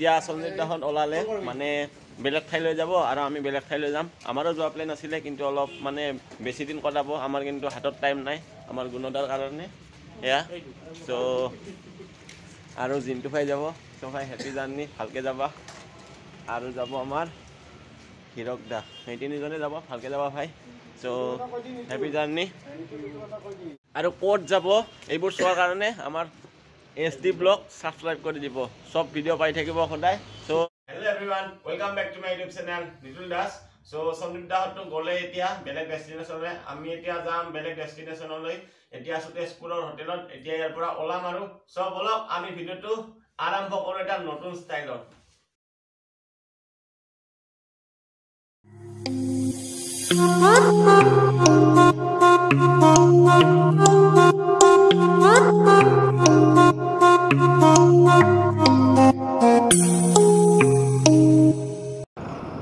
এতিয়া সঞ্জিতদাহত ওলালে মানে বেলেগ ঠাইলৈ যাব আৰু আমি বেলেগ ঠাইলৈ যাম। আমাৰো যোৱা প্লেন আছিলে কিন্তু অলপ মানে বেছি দিন কটাব। আমাৰ কিন্তু হাতত টাইম নাই আমাৰ গুণদাৰ কাৰণে এয়া। চ' আৰু জিন্তু ভাই যাব। চ' ভাই হেপী জাৰ্ণি, ভালকৈ যাবা। আৰু যাব আমাৰ হিৰক দা, সেই তিনিজনে যাব, ভালকৈ যাবা ভাই। চ' হেপী জাৰ্ণি। আৰু ক'ত যাব এইবোৰ চোৱাৰ কাৰণে আমাৰ SD ব্লগ সাবস্ক্রাইব করে দিব, সব ভিডিও পাই থাকিব সদায়। So hello everyone, welcome back to my YouTube channel Nitul Das. So Sandeep দাহতো গ'লে এতিয়া বেলেগ ডেষ্টিনেশ্যনলৈ, আমি এতিয়া যাম বেলেগ ডেষ্টিনেশ্যনলৈ। এতিয়া আছোঁ তেজপুৰৰ হোটেলত। এতিয়া ইয়াৰ পৰা ওলাম আৰু সব বলক আমি ভিডিঅ'টো আৰম্ভ কৰোঁ এটা নতুন ষ্টাইলত।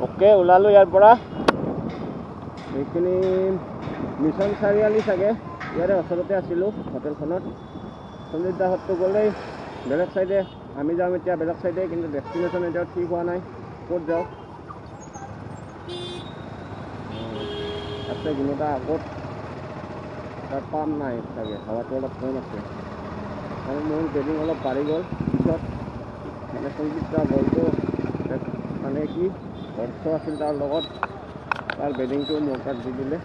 ওকে ওলালোঁ ইয়াৰ পৰা। এইখিনি মিছন চাৰিআলি চাগে, ইয়াৰে ওচৰতে আছিলোঁ হোটেলখনত। সঞ্জিত দাহঁতটো গ'লেই বেলেগ চাইডে, আমি যাম এতিয়া বেলেগ চাইডে, কিন্তু ডেষ্টিনেশ্যন এতিয়াও ঠিক হোৱা নাই ক'ত যাওঁ। আছে কোনোটা আগত তাত পাম নাই চাগে, হাৱাটো অলপ কম আছে আৰু মোৰ বেডিং অলপ বাঢ়ি গ'ল পিছত। মানে সঞ্জিত দা গ'লটো মানে কি অৰ্থ আছিল তাৰ লগত, তাৰ বেডিংটো মোৰ তাত দি দিলে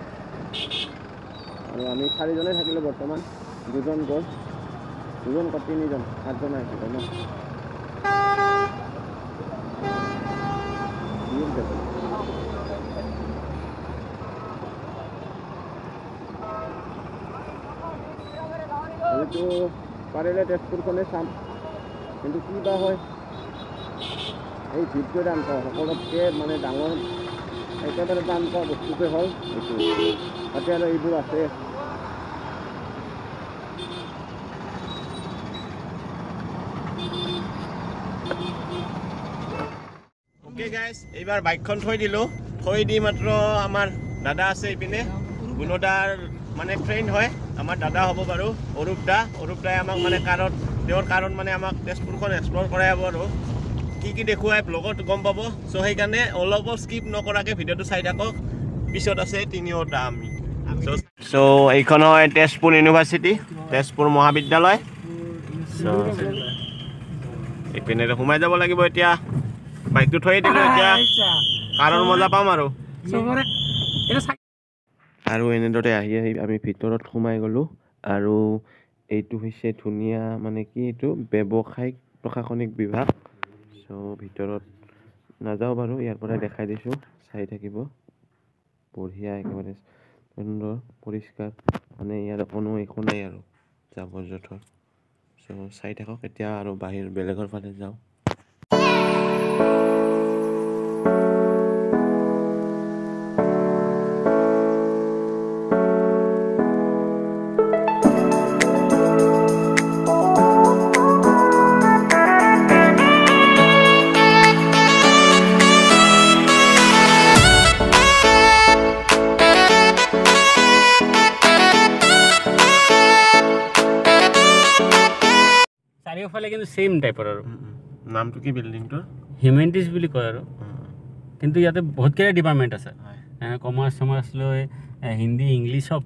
আৰু আমি চাৰিজনে থাকিলোঁ বৰ্তমান। দুজন গ'ল, দুজন ক তিনিজন, 8জন আহিছিলে ন। হয়তো পাৰিলে তেজপুৰখনে চাম, কিন্তু কি বা হয়। এই ভিৰটোৱে টান পাওঁ, সকলোতকৈ মানে ডাঙৰ একেবাৰে টান পোৱা বস্তুটোৱে হ'ল এইটো। তাতে আৰু এইবোৰ আছে। অ'কে গাইজ, এইবাৰ বাইকখন থৈ দিলোঁ। থৈ দি মাত্ৰ আমাৰ দাদা আছে এইপিনে, গুণদাৰ মানে ফ্ৰেণ্ড হয়, আমাৰ দাদা হ'ব বাৰু, অৰূপ দাই আমাক মানে কাৰত, তেওঁৰ কাৰত মানে আমাক তেজপুৰখন এক্সপ্ল'ৰ কৰাই হ'ব আৰু কি কি দেখুৱাই ব্লগত গম পাব। চ' সেইকাৰণে অলপ স্কিপ নকৰাকৈ ভিডিঅ'টো চাই থাকক। পিছত আছে তিনিওটা আমি। চ' এইখন হয় তেজপুৰ ইউনিভাৰ্চিটি, তেজপুৰ মহাবিদ্যালয়। এইপিনে সোমাই যাব লাগিব এতিয়া। বাইকটো থৈ দিলোঁ, এতিয়া কাৰৰ মজা পাম আৰু এনেদৰে আহি আমি ভিতৰত সোমাই গ'লোঁ। আৰু এইটো হৈছে ধুনীয়া মানে কি, এইটো ব্যৱসায়িক প্ৰশাসনিক বিভাগ। চ' ভিতৰত নাযাওঁ বাৰু, ইয়াৰ পৰাই দেখাই দিছোঁ, চাই থাকিব। বঢ়িয়া, একেবাৰে সুন্দৰ পৰিষ্কাৰ, মানে ইয়াত কোনো একো নাই আৰু জাবৰ জোঁথৰ। চ' চাই থাকক। এতিয়া আৰু বাহিৰ বেলেগৰ ফালে যাওঁ। চাৰিওফালে কিন্তু সেম টাইপৰ আৰু নামটো কি বিল্ডিংটোৰ? হিউমেনিটিজ বুলি কয় আৰু, কিন্তু ইয়াতে বহুতকেইটা ডিপাৰ্টমেণ্ট আছে। কমাৰ্চ চমাৰ্চ লৈ হিন্দী ইংলিছ চব।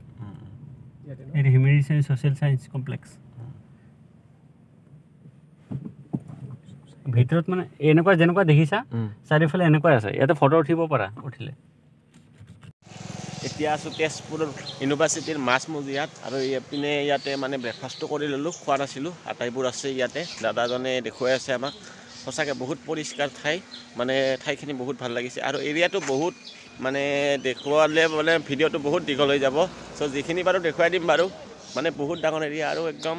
এইটো humanities and social science complex. ভিতৰত মানে এনেকুৱা যেনেকুৱা দেখিছা চাৰিওফালে এনেকুৱাই আছে। ইয়াতে ফটো উঠিব পাৰা, উঠিলে। এতিয়া আছোঁ তেজপুৰ ইউনিভাৰ্চিটিৰ মাছমজিয়াত, আৰু এইপিনে ইয়াতে মানে ব্ৰেকফাষ্টটো কৰি ল'লোঁ, খোৱা নাছিলোঁ। আটাইবোৰ আছে ইয়াতে, দাদাজনে দেখুৱাই আছে আমাক। সঁচাকৈ বহুত পৰিষ্কাৰ ঠাই, মানে ঠাইখিনি বহুত ভাল লাগিছে। আৰু এৰিয়াটো বহুত মানে দেখুৱালে মানে ভিডিঅ'টো বহুত দীঘল হৈ যাব। চ' যিখিনি বাৰু দেখুৱাই দিম বাৰু। মানে বহুত ডাঙৰ এৰিয়া আৰু একদম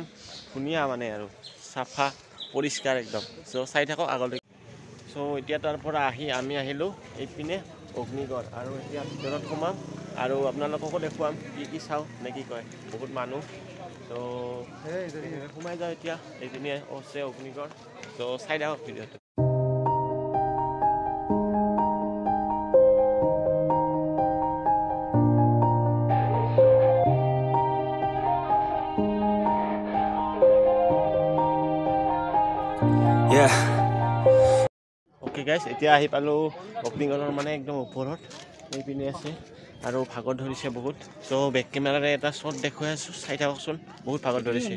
ধুনীয়া, মানে আৰু চাফা পৰিষ্কাৰ একদম। চ' চাই থাকক আগলৈ। চ' এতিয়া তাৰ পৰা আমি আহিলোঁ এইপিনে অগ্নিগড়, আৰু এতিয়া ভিতৰত সোমাম আৰু আপোনালোককো দেখুৱাম কি কি চাওঁ নে কি কয়। বহুত মানুহ, চ' সোমাই যাওঁ এতিয়া। এইপিনে আছে অগ্নিগড়, চ' চাই থাকক ভিডিঅ'টো। Yeah. ওকে গাইজ এতিয়া আহি পালোঁ অগ্নিগড়ৰ মানে একদম ওপৰত এইপিনে আছে আৰু ভাগৰ ধৰিছে বহুত চ' বেক কেমেৰাৰে এটা শ্বট দেখুৱাই আছোঁ চাই থাককচোন বহুত ভাগৰ ধৰিছে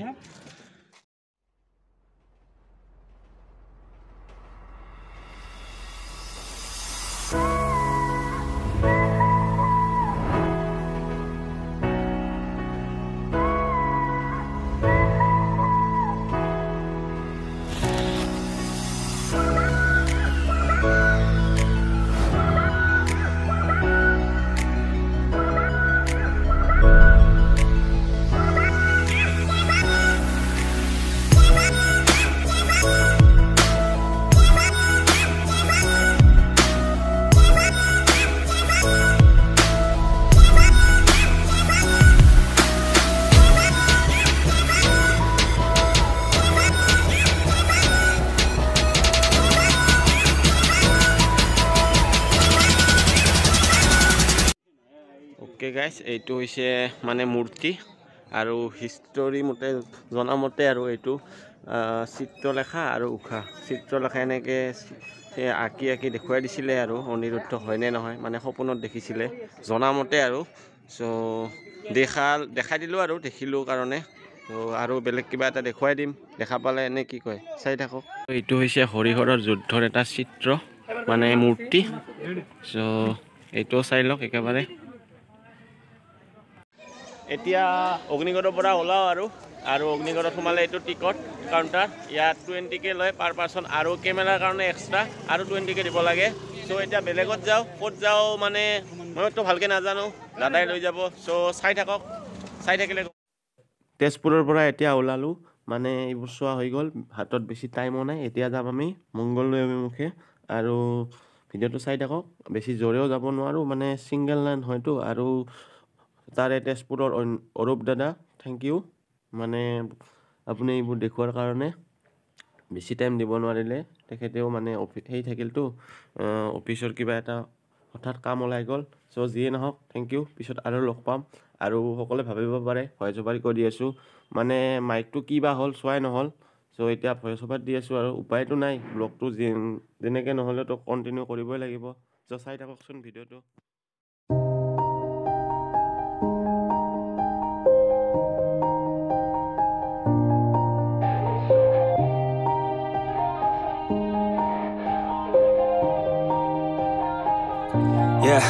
ওকে গাইজ এইটো হৈছে মানে মূৰ্তি আৰু হিষ্টৰী মতে জনামতে আৰু এইটো চিত্ৰলেখা আৰু উষা চিত্ৰলেখা এনেকৈ আঁকি আঁকি দেখুৱাই দিছিলে আৰু অনিৰুদ্ধ হয়নে নহয় মানে সপোনত দেখিছিলে জনামতে আৰু চ' দেখাই দিলোঁ আৰু দেখিলোঁ কাৰণে চ' আৰু বেলেগ কিবা এটা দেখুৱাই দিম দেখা পালে এনে কি কয় চাই থাকক এইটো হৈছে হৰিহৰৰ যুদ্ধৰ এটা চিত্ৰ মানে মূৰ্তি চ' এইটোও চাই লওক একেবাৰে এতিয়া অগ্নিগড়ৰ পৰা ওলাওঁ আৰু অগ্নিগড়ত সোমালে এইটো টিকট কাউণ্টাৰ ইয়াত 20K লয় পাৰ পাৰ্চন আৰু কেমেৰাৰ কাৰণে এক্সট্ৰা আৰু 20K দিব লাগে চ' এতিয়া বেলেগত যাওঁ ক'ত যাওঁ মানে মইতো ভালকৈ নাজানো দাদাই লৈ যাব চ' চাই থাকক চাই থাকিলে তেজপুৰৰ পৰা এতিয়া ওলালোঁ মানে এইবোৰ চোৱা হৈ গ'ল হাতত বেছি টাইমো নাই এতিয়া যাম আমি মংগলদৈ অভিমুখে আৰু ভিডিঅ'টো চাই থাকক বেছি জোৰেও যাব নোৱাৰোঁ মানে ছিংগল লাইন হয়তো আৰু তাৰে তেজপুৰৰ অৰূপ দাদা থেংক ইউ মানে আপুনি এইবোৰ দেখুৱাৰ কাৰণে বেছি টাইম দিব নোৱাৰিলে তেখেতেও মানে সেই থাকিলতো অফিচৰ কিবা এটা হঠাৎ কাম ওলাই গ'ল চ' যিয়ে নহওক থেংক ইউ পিছত আৰু লগ পাম আৰু সকলোৱে ভাবিব পাৰে ভইচ অভাৰ কৰি আছোঁ মানে মাইকটো কি বা হ'ল চোৱাই নহ'ল চ' এতিয়া ভইচ অভাৰ দি আছোঁ আৰু উপায়তো নাই ব্লগটো যেনেকৈ নহ'লেতো কণ্টিনিউ কৰিবই লাগিব চ' চাই থাককচোন ভিডিঅ'টো Yeah,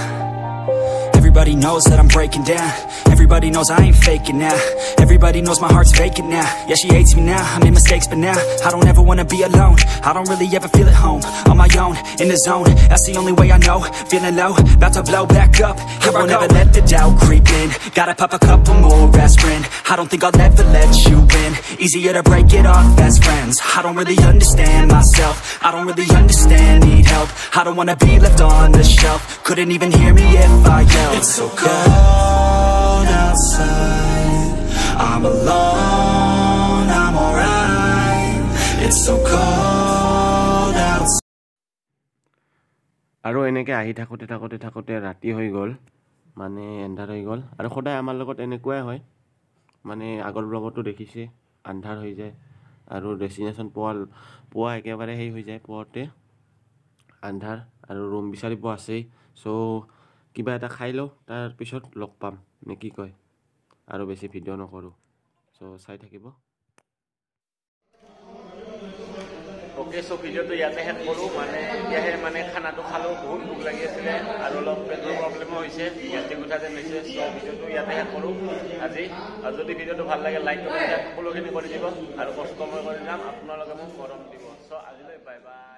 everybody knows that I'm breaking down. Everybody knows I ain't faking now. Everybody knows my heart's vacant now. Yeah, she hates me now, I made mistakes but now I don't ever wanna be alone. I don't really ever feel at home. On my own, in the zone, that's the only way I know. Feeling low, about to blow back up. Here I won't ever let the doubt creep in. Gotta pop a couple more aspirin. I don't think I'll ever let you in. Easier to break it off best friends. I don't really understand myself. I don't really understand, need help. I don't wanna be left on the shelf. Couldn't even hear me if I yelled. It's so cold outside. I'm alone, I'm alright. It's so cold outside. আৰু এনেকৈ আহি থাকোঁতে ৰাতি হৈ গ'ল মানে এন্ধাৰ হৈ গ'ল আৰু সদায় আমাৰ লগত এনেকুৱাই হয় মানে আগৰ ব্লগতো দেখিছে আন্ধাৰ হৈ যায় আৰু ডেষ্টিনেশ্যন পোৱা একেবাৰে সেই হৈ যায় পোৱাতে আন্ধাৰ আৰু ৰুম বিচাৰিব আছেই চ' কিবা এটা খাই লওঁ তাৰপিছত লগ পাম নে কি কয় আৰু বেছি ভিডিঅ' নকৰোঁ চ' চাই থাকিব ওকে চ' ভিডিঅ'টো ইয়াতে শেষ কৰোঁ মানে এতিয়াহে মানে খানাটো খালোঁ বহুত ভোক লাগি আছিলে আৰু অলপ পেটৰ প্ৰব্লেমো হৈছে গেষ্টিক উঠা যেন হৈছে চ' ভিডিঅ'টো ইয়াতে শেষ কৰোঁ আজি আৰু যদি ভিডিঅ'টো ভাল লাগে লাইক কমেণ্ট সকলোখিনি কৰি দিব আৰু কষ্ট মই কৰি যাম আপোনালোকে মোক মৰম দিব চ' আজিলৈ বাই বাই